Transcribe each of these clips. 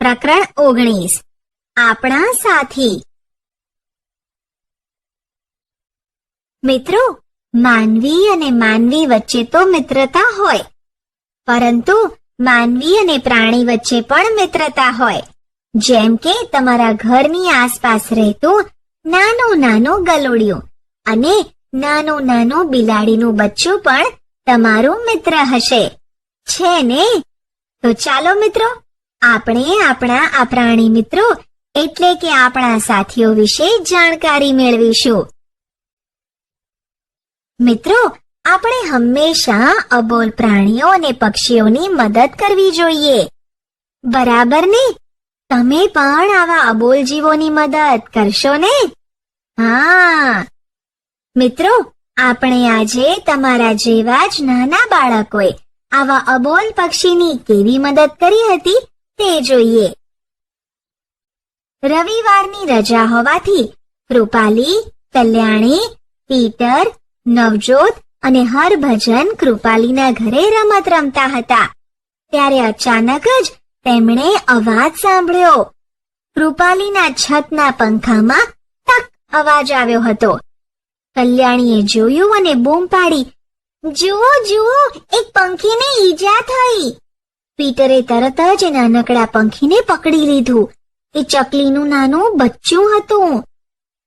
પ્રકરણ 19 આપણા સાથી. મિત્રો, માનવી અને માનવી વચ્ચે તો મિત્રતા હોય, પરંતુ માનવી અને પ્રાણી વચ્ચે પણ મિત્રતા હોય. જેમ કે તમારા ઘરની આસપાસ રહેતું નાનું નાનું ગલુડિયું અને નાનું નાનું બિલાડીનું બચ્ચું પણ તમારું મિત્ર હશે, છે ને? તો ચાલો મિત્રો, આપણે આપણા આ પ્રાણી મિત્રો એટલે કે આપણા સાથીઓ વિશે જાણકારી મેળવીશું. મિત્રો, આપણે હંમેશા અબોલ પ્રાણીઓ અને પક્ષીઓની મદદ કરવી જોઈએ, બરાબર ને? તમે પણ આવા અબોલ જીવોની મદદ કરશો ને? હા મિત્રો, આપણે આજે તમારા જેવા જ નાના બાળકોએ આવા અબોલ પક્ષીની કેવી મદદ કરી હતી તે જોઈએ. રવિવારની રજા હોવાથી કૃપાલી, કલ્યાણી, પીટર, નવજોત અને હરભજન કૃપાલીના ઘરે રમત રમતા હતા. ત્યારે અચાનક જ તેમણે અવાજ સાંભળ્યો. કૃપાલીના છતના પંખામાં ટક અવાજ આવ્યો હતો. કલ્યાણીએ જોયું અને બૂમ પાડી, જુઓ જુઓ, એક પંખીને ઈજા થઈ. પીટરે તરત જ નાનકડા પંખીને પકડી લીધું. એ ચકલીનું નાનું બચ્ચું હતું.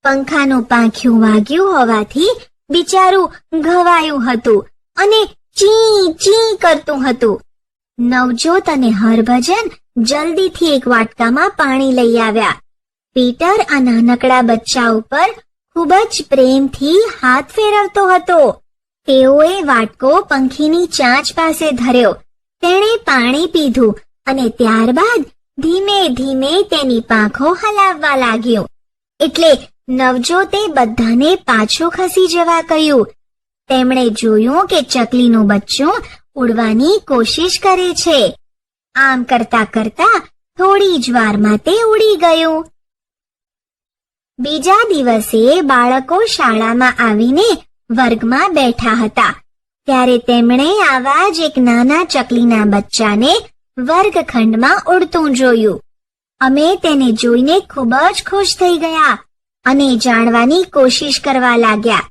પંખાનું પાંખિયું વાગ્યું હોવાથી બિચારું ઘવાયું હતું અને ચી ચી કરતું હતું. નવજોત અને હરભજન જલ્દીથી એક વાટકામાં પાણી લઈ આવ્યા. પીટર આ નાનકડા બચ્ચા ઉપર ખૂબ જ પ્રેમથી હાથ ફેરવતો હતો. તેઓએ વાટકો પંખીની ચાંચ પાસે ધર્યો. તેણે પાણી પીધું અને ત્યારબાદ ધીમે ધીમે તેની પાંખો હલાવવા લાગ્યો. એટલે નવજોતે બધાને પાછું ખસી જવા કહ્યું. તેમણે જોયું કે ચકલીનું બચ્ચું ઉડવાની કોશિશ કરે છે. આમ કરતા કરતા થોડી જ વારમાં તે ઉડી ગયું. બીજા દિવસે બાળકો શાળામાં આવીને વર્ગમાં બેઠા હતા. ત્યારે તેમણે આવા જ એક નાના ચકલીના બચ્ચાને વર્ગખંડમાં ઉડતું જોયું. અમે તેને જોઈને ખૂબ જ ખુશ થઈ ગયા અને જાણવાની કોશિશ કરવા લાગ્યા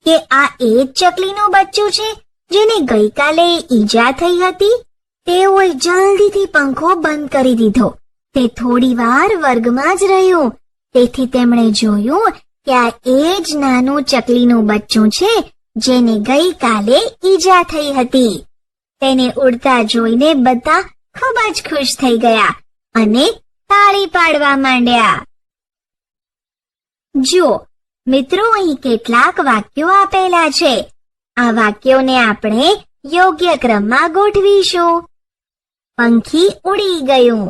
કે આ એ જ ચકલીનું બચ્ચું છે જેને ગઈકાલે ઈજા થઈ હતી. તેઓએ જલ્દીથી પંખો બંધ કરી દીધો. તે થોડી વાર વર્ગમાં જ રહ્યું. તેથી તેમણે જોયું કે આ એ જ નાનું ચકલીનું બચ્ચું છે જેને ગઈકાલે ઈજા થઈ હતી. તેને ઉડતા જોઈને બધા ખૂબ જ ખુશ થઈ ગયા અને તાળી પાડવા માંડ્યા. જુઓ મિત્રો, અહીં કેટલાક વાક્યો આપેલા છે. આ વાક્યોને આપણે યોગ્ય ક્રમમાં ગોઠવીશું. પંખી ઉડી ગયું.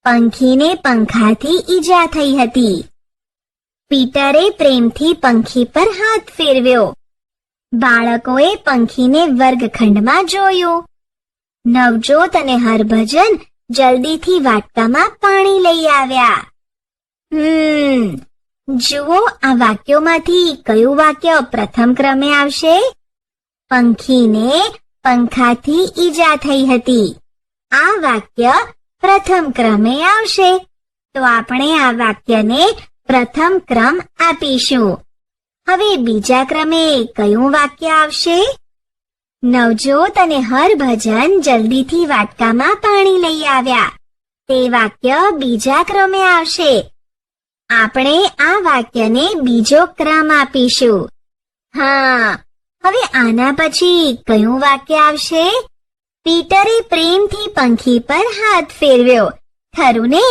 પંખીને પંખાથી ઈજા થઈ હતી. પીટરે પ્રેમથી પંખી પર હાથ ફેરવ્યો. બાળકોએ પંખીને વર્ગખંડમાં જોયું. નવજોત અને હરભજન જલ્દીથી વાટકામાં પાણી લઈ આવ્યા. જુઓ, આ વાક્યોમાંથી કયું વાક્ય પ્રથમ ક્રમે આવશે? પંખીને પંખાથી ઈજા થઈ હતી. આ વાક્ય પ્રથમ ક્રમે આવશે. તો આપણે આ વાક્યને પ્રથમ ક્રમ આપીશું. હવે બીજા ક્રમે કયું વાક્ય આવશે? નવજોત અને હરભજન જલ્દીથી વાટકામાં પાણી લઈ આવ્યા. તે વાક્ય બીજા ક્રમે આવશે. આપણે આ વાક્યને બીજો ક્રમ આપીશું. હા, હવે આના પછી કયું વાક્ય આવશે? પીટરે પ્રેમથી પંખી પર હાથ ફેરવ્યો. ખરું ને?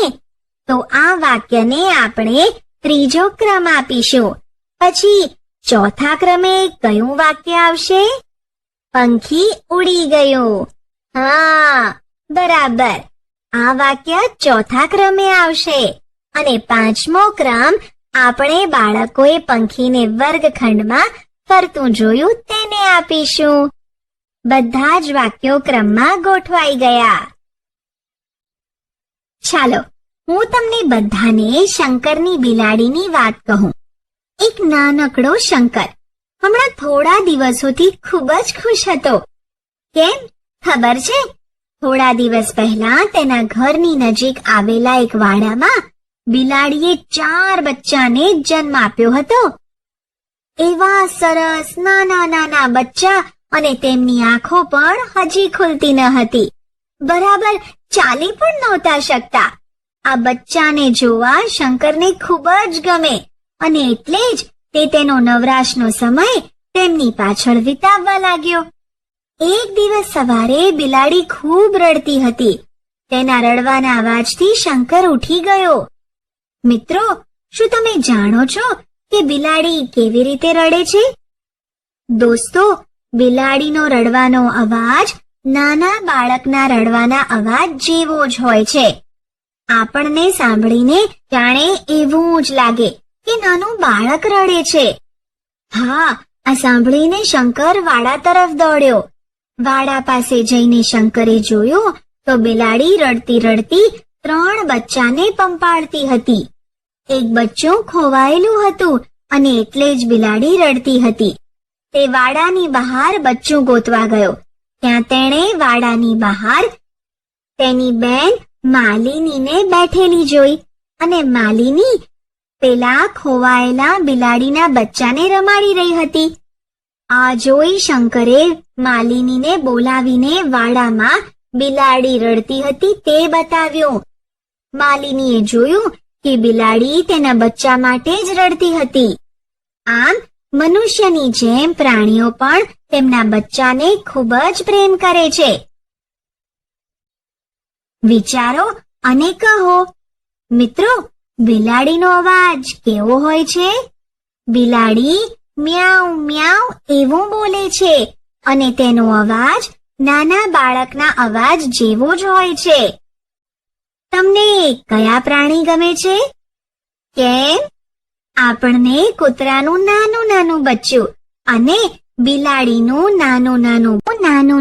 તો આ વાક્યને આપણે ત્રીજો ક્રમ આપીશું. પછી ચોથા ક્રમે કયું વાક્ય આવશે? પંખી ઉડી ગયું. હા, બરાબર. આ વાક્ય ચોથા ક્રમે આવશે. અને પાંચમો ક્રમ આપણે બાળકોએ પંખીને વર્ગખંડમાં ફરતું જોયું તેને આપીશું. બધા જ વાક્યો ક્રમમાં ગોઠવાઈ ગયા. ચાલો, હું તમને બધાને શંકરની બિલાડીની વાત કહું. એક નાનકડો શંકર હમણાં થોડા દિવસોથી ખૂબ જ ખુશ હતો. કેમ ખબર છે? થોડા દિવસ પહેલા તેના ઘરની નજીક આવેલા એક વાડામાં બિલાડીએ 4 બચ્ચાને જન્મ આપ્યો હતો. એવા સરસ નાના નાના બચ્ચા, અને તેમની આંખો પણ હજી ખુલતી ન હતી. બરાબર ચાલી પણ નહોતા શકતા. આ બચ્ચાને જોવા શંકરને ખૂબ જ ગમે, અને એટલે જ તે તેનો નવરાશનો સમય તેમની પાછળ વિતાવવા લાગ્યો. એક દિવસ સવારે બિલાડી ખૂબ રડતી હતી. તેના રડવાના અવાજથી શંકર ઉઠી ગયો. મિત્રો, શું તમે જાણો છો કે બિલાડી કેવી રીતે રડે છે? દોસ્તો, બિલાડીનો રડવાનો અવાજ નાના બાળકના રડવાના અવાજ જેવો જ હોય છે. આપણને સાંભળીને જાણે એવું જ લાગે કે નાનું બાળક રડે છે. હા, આ સાંભળીને શંકર વાડા તરફ દોડ્યો. વાડા પાસે જઈને શંકરે જોયું તો બિલાડી રડતી રડતી 3 બચ્ચાને પંપાળતી હતી. એક બચ્ચું ખોવાયેલું હતું, અને એટલે જ બિલાડી રડતી હતી. તે વાડાની બહાર બચ્ચું ગોતવા ગયો. ત્યાં તેણે વાડાની બહાર તેની બેન માલિનીને બેઠેલી જોઈ, અને માલિની પેલા ખોવાયેલા બિલાડીના બચ્ચાને રમાડી રહી હતી. આ જોઈ શંકરે માલિનીને બોલાવીને વાડામાં બિલાડી રડતી હતી તે બતાવ્યું. માલિનીએ જોયું કે બિલાડી તેના બચ્ચા માટે જ રડતી હતી. આમ મનુષ્યની જેમ પ્રાણીઓ પણ તેમના બચ્ચાને ખૂબ જ પ્રેમ કરે છે. વિચારો અને કહો. મિત્રો, બિલાડીનો અવાજ કેવો હોય છે? બિલાડી મ્યાઉ મ્યાઉ એવું બોલે છે, અને તેનો અવાજ નાના બાળકના અવાજ જેવો જ હોય છે. તમને કયા પ્રાણી ગમે છે? કેમ? આપણને કૂતરાનું નાનું નાનું બચ્ચું અને બિલાડીનું નાનું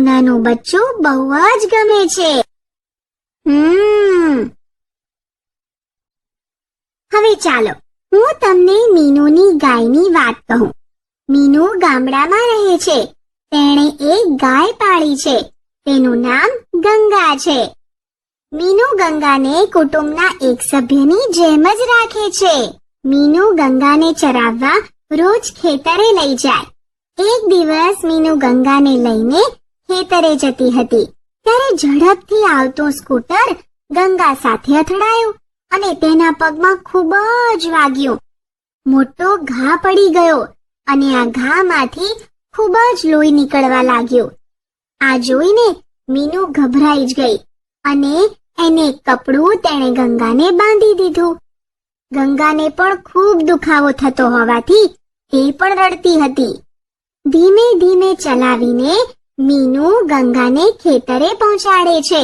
નાનું બચ્ચું બહુ જ ગમે છે. હવે ચાલો હું તમને મીનુની ગાયની વાત કહું. મીનુ ગામડામાં રહે છે. તેણે એક ગાય પાળી છે. તેનું નામ ગંગા છે. મીનુ ગંગાને કુટુંબના એક સભ્યની જેમ જ રાખે છે. મીનુ ગંગાને ચરાવવા રોજ ખેતરે લઈ જાય. એક દિવસ મીનુ ગંગાને લઈને ખેતરે જતી હતી ત્યારે ઝડપથી આવતું સ્કૂટર ગંગા સાથે અથડાયું અને તેના પગમાં ખૂબ જ વાગ્યું. મોટો ઘા પડી ગયો અને આ ઘામાંથી ખૂબ જ લોહી નીકળવા લાગ્યું. આ જોઈને મીનુ ગભરાઈ જ ગઈ અને એને કપડું તેણે ગંગાને બાંધી દીધું. ગંગાને પણ ખૂબ દુખાવો થતો હોવાથી તે પણ રડતી હતી. ધીમે ધીમે ચલાવીને મીનુ ગંગાને ખેતરે પહોંચાડે છે.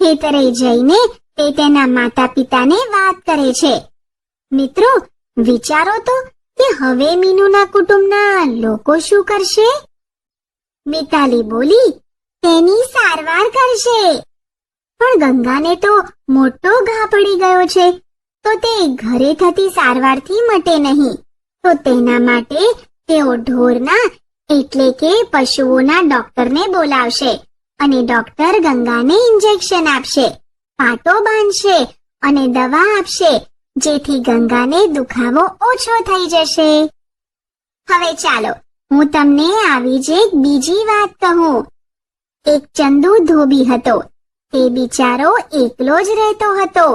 ખેતરે જઈને તે તેના માતા પિતાને વાત કરે છે. મિત્રો, વિચારો તો કે હવે મીનુના કુટુંબના લોકો શું કરશે? મિતાલી બોલી, તેની સારવાર કરશે. પણ ગંગાને તો મોટો ઘા પડી ગયો છે, તો તે ઘરે થતી સારવારથી મટે નહીં. તો તેના માટે તેઓ ઢોરના એટલે કે પશુઓના ડોક્ટરને બોલાવશે અને ડોક્ટર ગંગાને ઇન્જેક્શન આપશે, પાટો બાંધશે અને દવા આપશે, જેથી ગંગાને દુખાવો ઓછો થઈ જશે. હવે ચાલો હું તમને આવી જ એક બીજી વાત કહું. એક ચંદુ ધોબી હતો. તે બિચારો એકલો જ રહેતો હતો.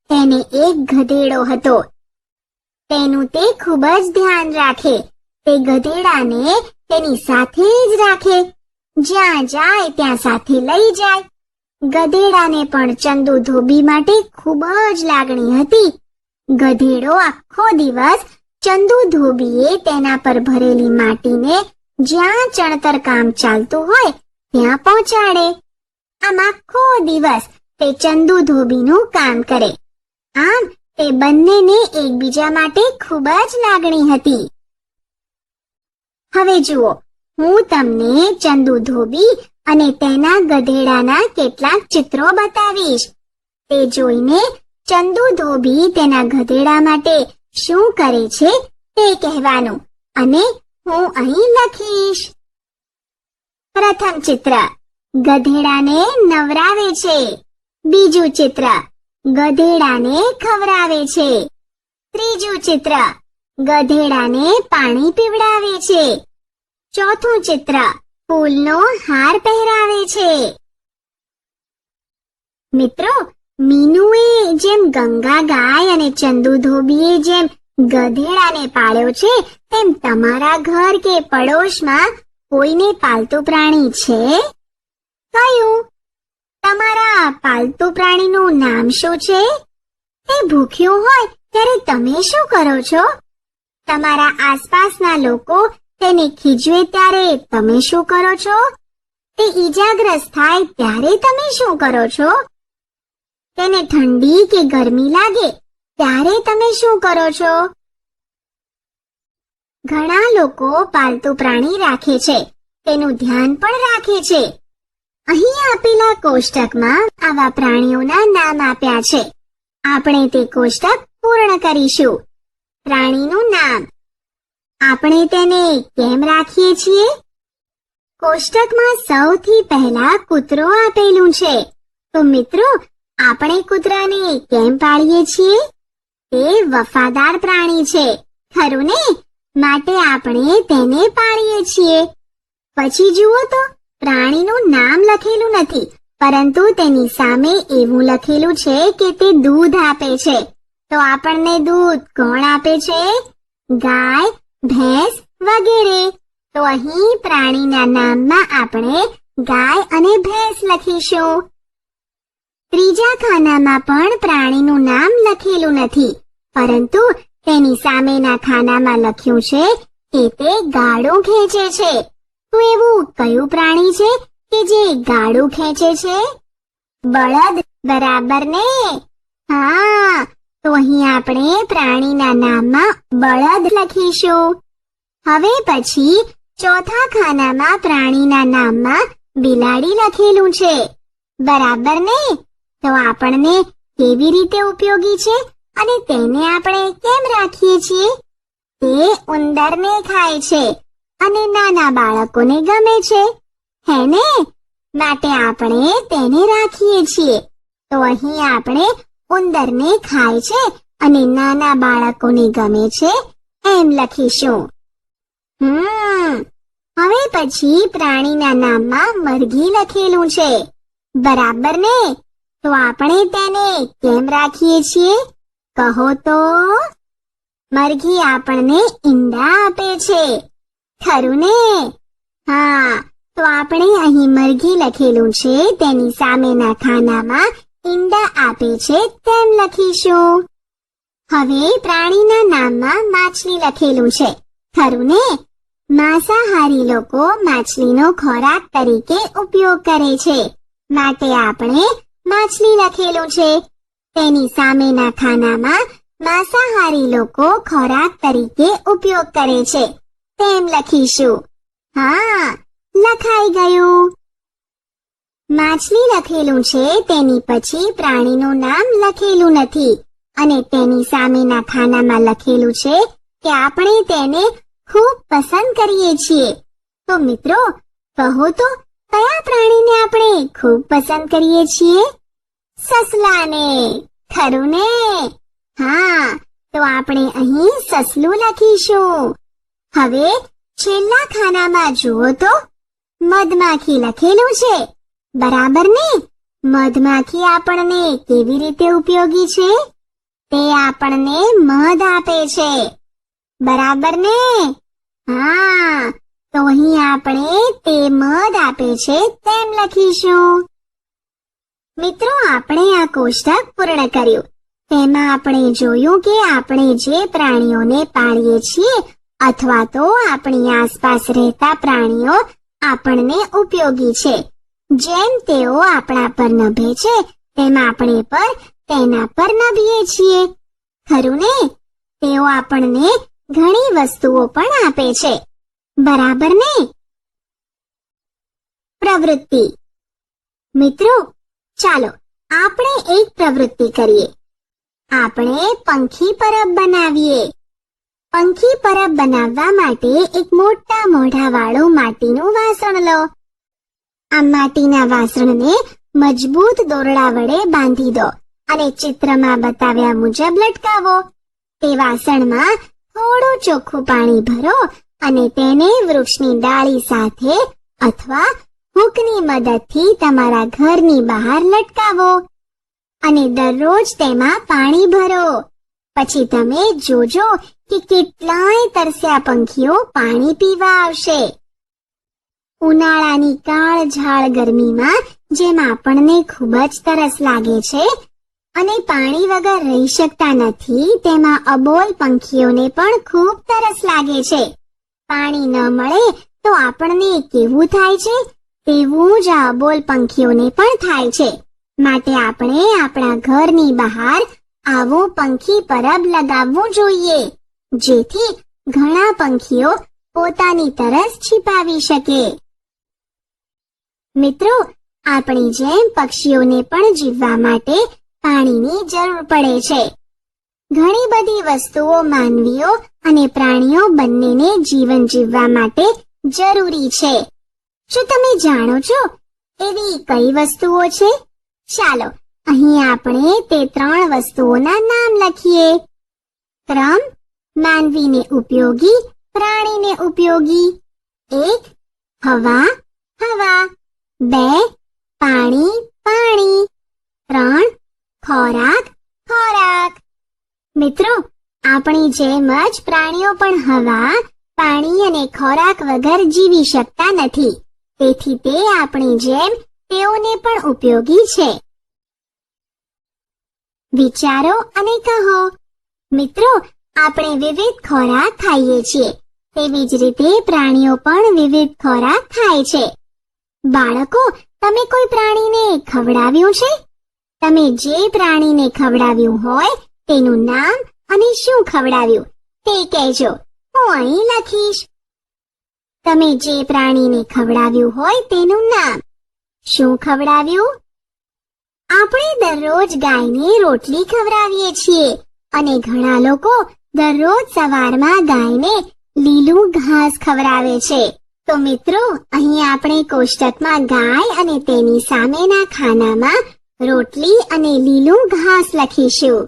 તેને એક ગધેડો હતો. તેનું તે ખૂબ જ ધ્યાન રાખે. તે ગધેડાને તેની સાથે જ રાખે. જ્યાં જાય ત્યાં સાથે લઈ જાય. ગધેડાને પણ ચંદુ ધોબી માટે ખૂબ જ લાગણી હતી. ગધેડો આખો દિવસ ચંદુ ધોબીએ તેના પર ભરેલી માટીને જ્યાં ચણતર કામ ચાલતું હોય ત્યાં પહોંચાડે. આમ આખો દિવસ તે ચંદુ ધોબીનું કામ કરે. આમ તે બંનેને એકબીજા માટે ખૂબ જ લાગણી હતી. હવે જુઓ, હું તમને ચંદુ ધોબી અને તેના ગધેડાના કેટલાક ચિત્રો બતાવીશ. તે જોઈને ચંદુ ધોબી તેના ગધેડા માટે શું કરે છે તે કહેવાનું અને હું અહીં લખીશ. પ્રથમ ચિત્ર. ગધેડાને નવરાવે છે. બીજું ચિત્ર, ગધેડાને ખવડાવે છે. ત્રીજું ચિત્ર, ગધેડાને પાણી પીવડાવે છે. ચોથું ચિત્ર, ફૂલનો હાર પહેરાવે છે. મિત્રો, મીનુએ જેમ ગંગા ગાય અને ચંદુ ધોબીએ જેમ ગધેડાને પાળ્યો છે, તેમ તમારા ઘર કે પડોશમાં કોઈને પાલતુ પ્રાણી છે? કયું? તમારા પાલતુ પ્રાણીનું નામ શું છે? તે ભૂખ્યું હોય ત્યારે તમે શું કરો છો? તમારા આસપાસના લોકો તેને ખીજવે ત્યારે તમે શું કરો છો? તે ઈજાગ્રસ્ત થાય ત્યારે તમે શું કરો છો? તેને ઠંડી કે ગરમી લાગે ત્યારે તમે શું કરો છો? ઘણા લોકો પાલતુ પ્રાણી રાખે છે, તેનું ધ્યાન પણ રાખે છે. અહીં આપેલા કોષ્ટકમાં આવા પ્રાણીઓના નામ આપ્યા છે. આપણે તે કોષ્ટક પૂર્ણ કરીશું. પ્રાણીનું નામ. આપણે તેને કેમ રાખીએ છીએ? કોષ્ટકમાં સૌથી પહેલા કૂતરો આપેલું છે. તો મિત્રો, આપણે કૂતરાને કેમ પાળીએ છીએ? તે વફાદાર પ્રાણી છે, ખરું ને? માટે આપણે તેને પાળીએ છીએ. પછી જુઓ તો, પ્રાણીનું નામ લખેલું નથી, પરંતુ તેની સામે એવું લખેલું છે કે તે દૂધ આપે છે. તો આપણને દૂધ કોણ આપે છે? ગાય, ભેંસ વગેરે. તો અહીં પ્રાણીના નામમાં આપણે ગાય અને ભેંસ લખીશું. ત્રીજા ખાનામાં પણ પ્રાણીનું નામ લખેલું નથી, પરંતુ તેની સામેના ખાનામાં લખ્યું છે કે તે ગાડું ખેંચે છે. તો એવું કયું પ્રાણી છે કે જે ગાડું ખેંચે છે? બળદ, બરાબર ને? હા, તો અહીં આપણે પ્રાણીના નામમાં બળદ લખીશું. હવે પછી ચોથા ખાનામાં પ્રાણીના નામમાં બિલાડી લખેલું છે, બરાબર ને? તો આપણને કેવી રીતે ઉપયોગી છે અને તેને આપણે કેમ રાખીએ છીએ? તે ઉંદરને ખાય છે અને નાના બાળકોને ગમે છે, હે ને? માટે આપણે તેને રાખીએ છીએ. તો અહીં આપણે ઉંદરને ખાય છે અને નાના બાળકોને ગમે છે એમ લખીશું. હવે પછી પ્રાણીના નામમાં મરઘી લખેલું છે, બરાબર ને? તો આપણે તેને કેમ રાખીએ છીએ? કહો તો. મરઘી આપણને ઈંડા આપે છે, ખરું ને? હા, તો આપણે અહીં મરઘી લખેલું છે, તેની સામેના ખાનામાં ઈંડા આપે છે તેમ લખીશું. હવે પ્રાણીના નામમાં માછલી લખેલું છે, ખરું ને? માંસાહારી લોકો માછલીનો ખોરાક તરીકે ઉપયોગ કરે છે, માટે આપણે માછલી લખેલું છે. તેની સામેના ખાનામાં માંસાહારી લોકો ખોરાક તરીકે ઉપયોગ કરે છે તેમ લખીશું. હા, લખાઈ ગયું. માછલી લખેલું છે, તેની પછી પ્રાણીનું નામ લખેલું નથી અને તેની સામેના ખાનામાં લખેલું છે કે આપણે તેને ખૂબ પસંદ કરીએ છીએ. તો મિત્રો, કહો તો, કયા પ્રાણીને આપણે ખૂબ પસંદ કરીએ છીએ? સસલાને, ખરું ને? હા, તો આપણે અહીં સસલું લખીશું. હવે છેલ્લા ખાનામાં જુઓ તો, મધમાખી લખેલું છે, બરાબર ને? મધમાખી આપણને કેવી રીતે ઉપયોગી છે? તે આપણને મધ આપે છે, બરાબર ને? હા, તો અહીં આપણે તે મધ આપે છે તેમ લખીશું. મિત્રો, આપણે આ કોષ્ટક પૂર્ણ કર્યું. તેમાં આપણે જોયું કે આપણે જે પ્રાણીઓને પાળીએ છીએ અથવા તો આપણી આસપાસ રહેતા પ્રાણીઓ આપણને ઉપયોગી છે. જેમ તેઓ આપણા પર નભે છે, તેમ આપણે પર તેના પર નભીએ છીએ, ખરું ને? તેઓ આપણને ઘણી વસ્તુઓ પણ આપે છે, બરાબર ને? પ્રવૃત્તિ. મિત્રો, ચાલો આપણે એક પ્રવૃત્તિ કરીએ. આપણે પંખી પરબ બનાવીએ. પંખી પરબ બનાવવા માટે એક મોટા મોઢાવાળું માટીનું વાસણ લો. આ માટીના વાસણને મજબૂત દોરડા વડે બાંધી દો અને ચિત્રમાં બતાવ્યા મુજબ લટકાવો. તે વાસણમાં થોડું ચોખ્ખું પાણી ભરો અને તેને વૃક્ષની ડાળી સાથે અથવા હૂકની મદદથી તમારા ઘરની બહાર લટકાવો અને દરરોજ તેમાં પાણી ભરો. પછી તમે જોજો કે કેટલાય તરસ્યા પંખીઓ પાણી પીવા આવશે. ઉનાળાની કાળઝાળ ગરમીમાં જેમ આપણને ખૂબ જ તરસ લાગે છે અને પાણી વગર રહી શકતા નથી, તેમાં અબોલ પંખીઓને પણ ખૂબ તરસ લાગે છે. પાણી ન મળે તો આપણને કેવું થાય છે, તેવું જ આ અબોલ પંખીઓને પણ થાય છે. માટે આપણે આપણા ઘરની બહાર આવું પંખી પરબ લગાવવું જોઈએ, જેથી ઘણા પંખીઓ પોતાની તરસ छिपाવી શકે. મિત્રો, આપણી જેમ પક્ષીઓને પણ જીવવા માટે પાણીની જરૂર પડે છે. ઘણી બધી વસ્તુઓ માનવીઓ અને પ્રાણીઓ બંનેને જીવન જીવવા માટે જરૂરી છે. શું તમે જાણો છો એવી કઈ વસ્તુઓ છે? ચાલો અહીં આપણે તે 3 વસ્તુઓના નામ લખીએ. ક્રમ: માનવીને ઉપયોગી, પ્રાણીને ઉપયોગી. 1. હવા, હવા. 2. પાણી, પાણી. 3. ખોરાક, ખોરાક. મિત્રો, આપણી જેમ જ પ્રાણીઓ પણ હવા, પાણી અને ખોરાક વગર જીવી શકતા નથી. તેથી તે આપણી જેમ તેઓને પણ ઉપયોગી છે. વિચારો અને કહો. મિત્રો, આપણે વિવિધ ખોરાક ખાઈએ છીએ, તેવી જ રીતે પ્રાણીઓ પણ વિવિધ ખોરાક ખાય છે. બાળકો, તમે કોઈ પ્રાણીને ખવડાવ્યું છે? તમે જે પ્રાણીને ખવડાવ્યું હોય તેનું નામ અને શું ખવડાવ્યું તે કહેજો. હું અહીં લખીશ. તમે જે પ્રાણીને ખવડાવ્યું હોય તેનું નામ. શું ખવડાવ્યું? આપણે દરરોજ ગાયને રોટલી ખવડાવીએ છીએ અને ઘણા લોકો દરરોજ સવારમાં ગાયને લીલું ઘાસ ખવડાવે છે. તો મિત્રો, અહીં આપણે કોષ્ટકમાં ગાય અને તેની સામેના ખાનામાં રોટલી અને લીલું ઘાસ લખીશું.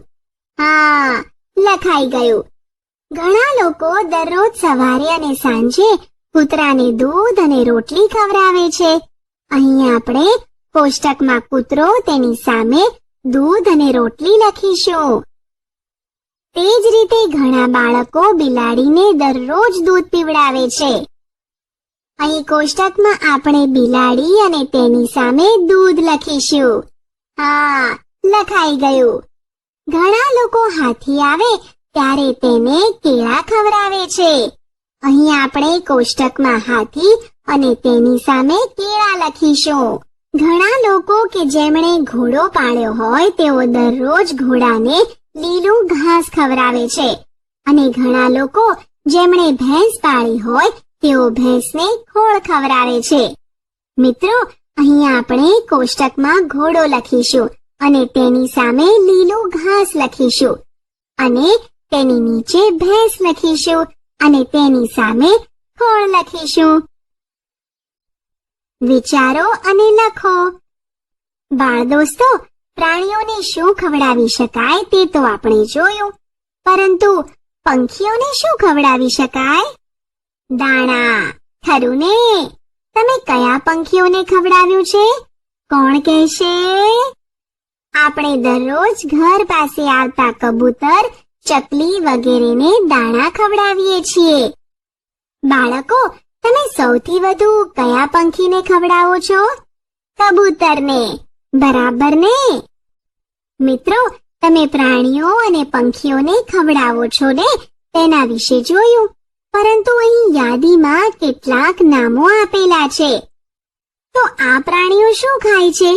હા, લખાઈ ગયું. ઘણા લોકો દરરોજ સવારે અને સાંજે કૂતરાને દૂધ અને રોટલી ખવડાવે છે. અહીં આપણે કોષ્ટકમાં કૂતરો, તેની સામે દૂધ અને રોટલી લખીશું. તે જ રીતે ઘણા બાળકો બિલાડીને દરરોજ દૂધ પીવડાવે છે. અહીં કોષ્ટકમાં આપણે બિલાડી અને તેની સામે દૂધ લખીશું. હા, લખાઈ ગયું. ઘણા લોકો હાથી આવે ત્યારે તેને કેળા ખવડાવે છે. અહીં આપણે કોષ્ટકમાં હાથી અને તેની સામે કેળા લખીશું. ઘણા લોકો કે જેમણે ઘોડો પાળ્યો હોય તેઓ દરરોજ ઘોડાને લીલું ઘાસ ખવડાવે છે અને ઘણા લોકો જેમણે ભેંસ પાળી હોય તેઓ ભેંસને ખોળ ખવડાવે છે. મિત્રો, અહીં આપણે કોષ્ટકમાં ઘોડો લખીશું અને તેની સામે લીલું ઘાસ લખીશું અને તેની નીચે ભેંસ લખીશું અને તેની સામે ખોળ લખીશું. વિચારો અને લખો. બાળ દોસ્તો, પ્રાણીઓને શું ખવડાવી શકાય તે તો આપણે જોયું, પરંતુ પંખીઓને શું ખવડાવી શકાય? દાણા. ખરું ને? તમે કયા પંખીઓને ખવડાવ્યું છે? કોણ કહેશે? આપણે દરરોજ ઘર પાસે આવતા કબૂતર, ચકલી વગેરેને દાણા ખવડાવીએ છીએ. બાળકો, તમે સૌથી વધુ કયા પંખીને ખવડાવો છો? કબૂતરને. બરાબર ને? મિત્રો, તમે પ્રાણીઓ અને પંખીઓને ખવડાવો છો ને, તેના વિશે જોયું, પરંતુ અહીં યાદીમાં કેટલાક નામો આપેલા છે. તો આ પ્રાણીઓ શું ખાય છે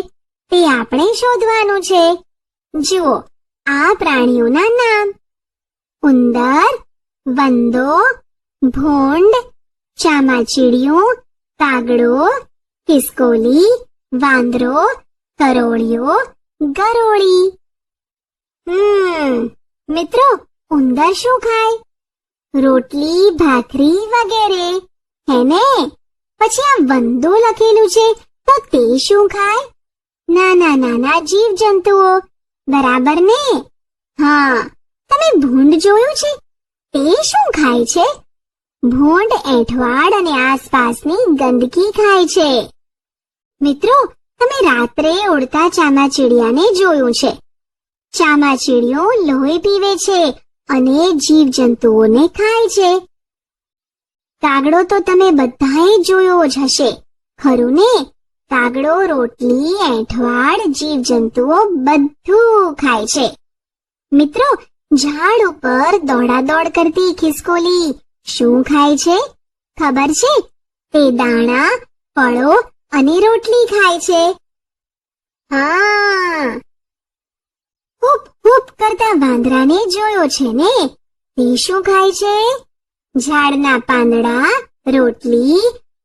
તે આપણે શોધવાનું છે. જુઓ આ પ્રાણીઓના નામ: ઉંદર, વંદો, ભૂંડ, ચામાચીડિયું, કાગડો, ખિસકોલી, વાંદરો, કરોળિયો, ગરોળી. મિત્રો, ઉંદર શું ખાય? રોટલી, ભાખરી વગેરે, હે ને? પછી આ વંદો લખેલું છે, તો તે શું ખાય? નાના નાના જીવજંતુઓ, બરાબર ને? હા, તમે ભૂંડ જોયું છે? તે શું ખાય છે? ભૂંડ એંઠવાડ અને આસપાસની ગંદકી ખાય છે. મિત્રો, તમે રાત્રે ઉડતા ચામાચીડિયાને જોયું છે. ચામાચીડિયો લોહી પીવે છે અને જીવજંતુઓને ખાય છે. કાગડો તો તમે બધાએ જોયો જ હશે, ખરું ને? કાગડો રોટલી, એંઠવાડ, જીવજંતુઓ બધું ખાય છે. મિત્રો, ઝાડ ઉપર દોડાદોડ કરતી ખિસકોલી શું ખાય છે? ખબર છે? તે દાણા, ફળો અને રોટલી ખાય છે. હા, હૂપ હૂપ કરતા વાંદરાને જોયો છે ને? તે શું ખાય છે? ઝાડના પાંદડા, રોટલી,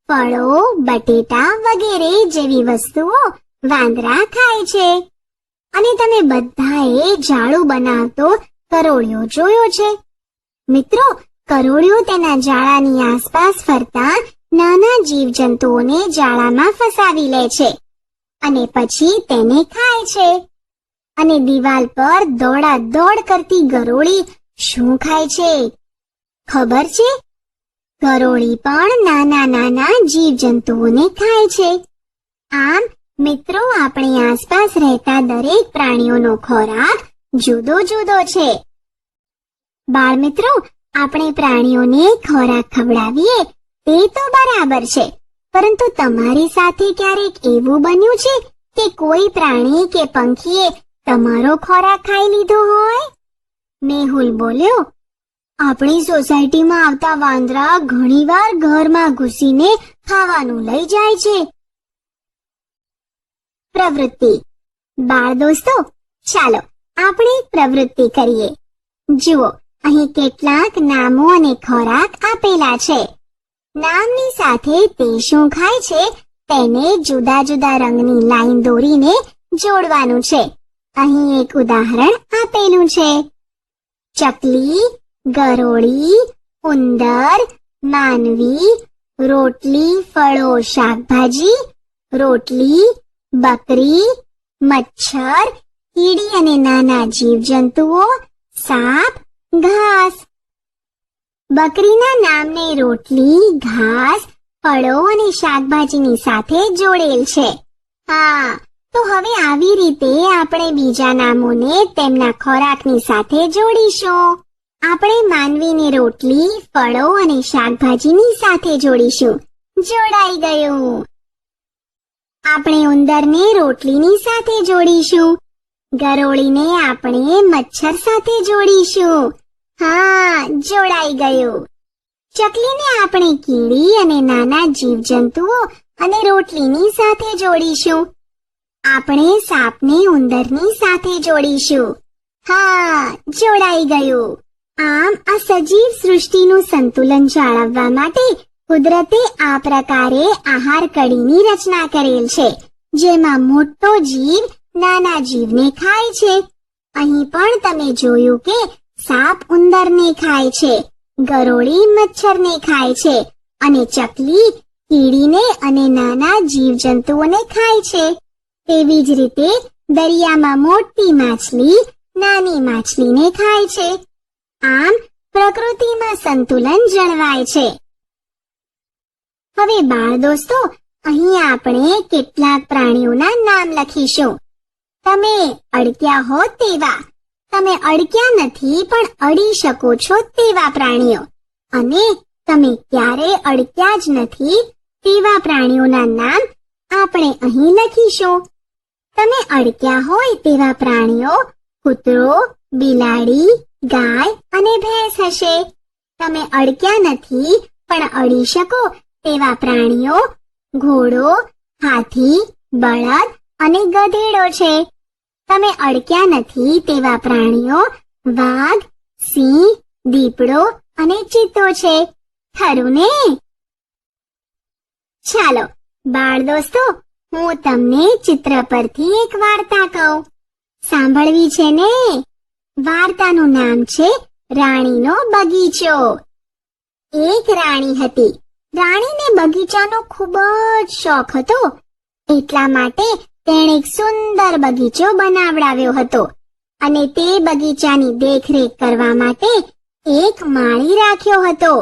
ફળો, બટેટા વગેરે જેવી વસ્તુઓ વાંદરા ખાય છે. અને તમે બધાએ જાળું બનાવતો કરોળિયો જોયો છે. મિત્રો, કરોળિયો તેના જાળાની આસપાસ ફરતા નાના જીવજંતુઓને જાળામાં ફસાવી લે છે અને પછી તેને ખાય છે. અને દિવાલ પર દોડાદોડ કરતી ગરોળી શું ખાય છે? ખબર છે? ગરોળી પણ નાના નાના જીવજંતુઓને ખાય છે. આમ મિત્રો, આપણી આસપાસ રહેતા દરેક પ્રાણીઓનો ખોરાક જુદો જુદો છે. બાળમિત્રો, આપણે પ્રાણીઓને ખોરાક ખવડાવીએ તે તો બરાબર છે, પરંતુ તમારી સાથે ક્યારેક એવું બન્યું છે કે કોઈ પ્રાણી કે પંખીએ તમારો ખોરાક ખાઈ લીધો હોય? મેહુલ બોલ્યો, આપણી સોસાયટીમાં આવતા વાંદરા ઘણીવાર ઘરમાં ઘૂસીને ખાવાનું લઈ જાય છે. પ્રવૃત્તિ. બાળ દોસ્તો, ચાલો આપણે એક પ્રવૃત્તિ કરીએ. જુઓ, અહીં કેટલાક નામો અને ખોરાક આપેલા છે. નામની સાથે તે શું ખાય છે તેને જુદા જુદા રંગની લાઈન દોરીને જોડવાનું છે. અહીં એક ઉદાહરણ આપેલું છે. ચકલી, ગરોળી, ઉંદર, માનવી, રોટલી, ફળો, શાકભાજી, રોટલી, બકરી, મચ્છર, કીડી અને નાના જીવજંતુઓ, સાપ, ઘાસ. બકરીના નામને રોટલી, ઘાસ, ફળો અને શાકભાજીની સાથે જોડેલ છે. હા, તો હવે આવી રીતે આપણે બીજા નામોને તેમના ખોરાકની સાથે જોડીશું. આપણે માનવીને રોટલી, ફળો અને શાકભાજીની સાથે જોડીશું. જોડાઈ ગયું. આપણે ઉંદરને રોટલીની સાથે જોડીશું. ગરોળીને આપણે મચ્છર સાથે જોડીશું. હા, જોડાઈ ગયું. ચકલીને આપણે કીડી અને નાના જીવજંતુઓ અને રોટલીની સાથે જોડીશું. આપણે સાપને ઉંદરની સાથે જોડીશું. હા, જોડાઈ ગયું. આમ આ સજીવ સૃષ્ટિનું સંતુલન જાળવવા માટે કુદરતે આ પ્રકારે આહાર કડીની રચના કરેલ છે, જેમાં મોટો જીવ નાના જીવને ખાય છે. અહીં પણ તમે જોયું કે સાપ ઉંદરને ખાય છે, ગરોળી મચ્છરને ખાય છે અને ચકલી કીડીને અને નાના જીવજંતુઓને ખાય છે. તેવી જ રીતે દરિયામાં મોટી માછલી નાની માછલીને ખાય છે. આમ પ્રકૃતિમાં સંતુલન જળવાય છે. હવે બાળ દોસ્તો, અહીં આપણે કેટલાક પ્રાણીઓના નામ લખીશું. તમે અડક્યા હો તેવા, તમે અડક્યા નથી પણ અડી શકો છો તેવા પ્રાણીઓ, અને તમે ક્યારે અડક્યા જ નથી તેવા પ્રાણીઓના નામ આપણે અહીં લખીશું. તમે અડક્યા હોય તેવા પ્રાણીઓ કૂતરો, બિલાડી, ગાય અને ભેંસ હશે. તમે અડક્યા નથી પણ અડી શકો તેવા પ્રાણીઓ ઘોડો, હાથી, બળદ અને ગધેડો છે. તમે અડક્યા નથી તેવા પ્રાણીઓ વાઘ, સિંહ, દીપડો અને ચિત્તો છે. ખરું ને? ચાલો બાળ દોસ્તો, હું તમને ચિત્ર પરથી એક વાર્તા કહું. સાંભળવી છે ને? વાર્તાનું નામ છે રાણીનો બગીચો. એક રાણી હતી. રાણીને બગીચાનો ખૂબ જ શોખ હતો. એટલા માટે તેણે એક સુંદર બગીચો બનાવડાવ્યો હતો અને તે બગીચાની દેખરેખ કરવા માટે એક માળી રાખ્યો હતો.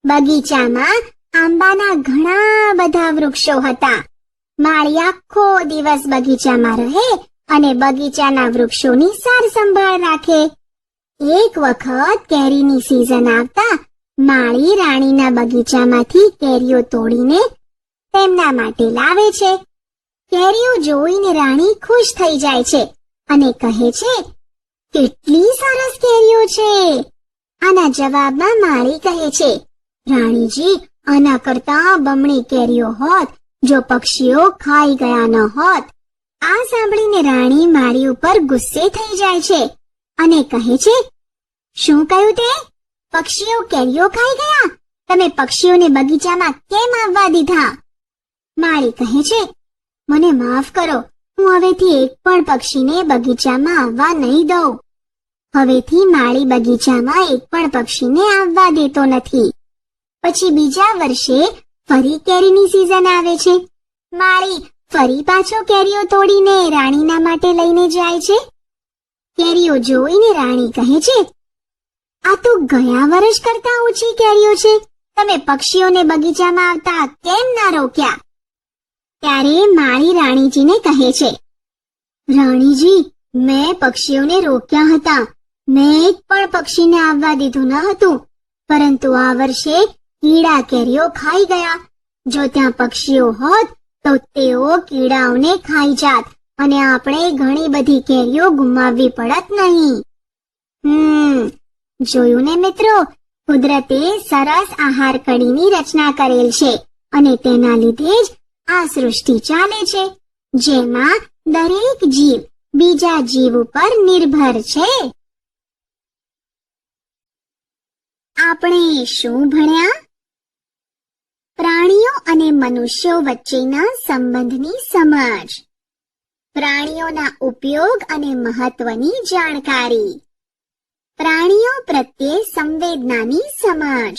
બગીચામાં આંબાના ઘણા બધા વૃક્ષો હતા. માળી આખો દિવસ બગીચામાં રહે અને બગીચાના વૃક્ષોની સાર સંભાળ રાખે. એક વખત કેરીની સીઝન આવતા માળી રાણીના બગીચામાંથી કેરીઓ તોડીને તેમના માટે લાવે છે. કેરીઓ જોઈને રાણી ખુશ થઈ જાય છે અને કહે છે, કેટલી સરસ કેરીઓ છે. આના જવાબમાં માળી કહે છે, રાણીજી, આના કરતા બમણી કેરીઓ હોત જો પક્ષીઓ ખાઈ ગયા ન હોત. આ સાંભળીને રાણી માળી ઉપર ગુસ્સે થઈ જાય છે અને કહે છે, શું કહ્યું તે? પક્ષીઓ કેરીઓ ખાઈ ગયા? તમે પક્ષીઓને બગીચામાં કેમ આવવા દીધા? માળી કહે છે, મને માફ કરો, હું હવેથી એક પણ પક્ષીને બગીચામાં આવવા નહીં દઉં. હવેથી માળી બગીચામાં એક પણ પક્ષીને આવવા દેતો નથી. પછી બીજા વર્ષે ફરી કેરીની સીઝન આવે છે. માળી ફરી પાછો કેરીઓ તોડીને રાણીના માટે લઈને જાય છે. કેરીઓ જોઈને રાણી કહે છે, આ તો ગયા વર્ષ કરતા ઓછી કેરીઓ છે. તમે પક્ષીઓને બગીચામાં આવતા કેમ ના રોક્યા? ત્યારે માળી રાણીજીને કહે છે, રાણીજી, મેં પક્ષીઓને રોક્યા હતા. મેં એક પણ પક્ષીને આવવા દીધું ન હતું. પરંતુ આ વર્ષે કીડા કેરીઓ ખાઈ ગયા. જો ત્યાં પક્ષીઓ હોત તો તેઓ કીડાઓને ખાઈ જાત અને આપણે ઘણી બધી કેરીઓ ગુમાવવી પડત નહીં. જોયું ને મિત્રો, કુદરતે સરસ આહાર કડીની રચના કરેલ છે અને તેના લીધે જ આ સૃષ્ટિ ચાલે છે, જેમાં દરેક જીવ બીજા જીવ ઉપર નિર્ભર છે. આપણે શું ભણ્યા? પ્રાણીઓ અને મનુષ્યો વચ્ચેના સંબંધની સમજ, પ્રાણીઓના ઉપયોગ અને મહત્વની જાણકારી, પ્રાણીઓ પ્રત્યે સંવેદનાની સમજ.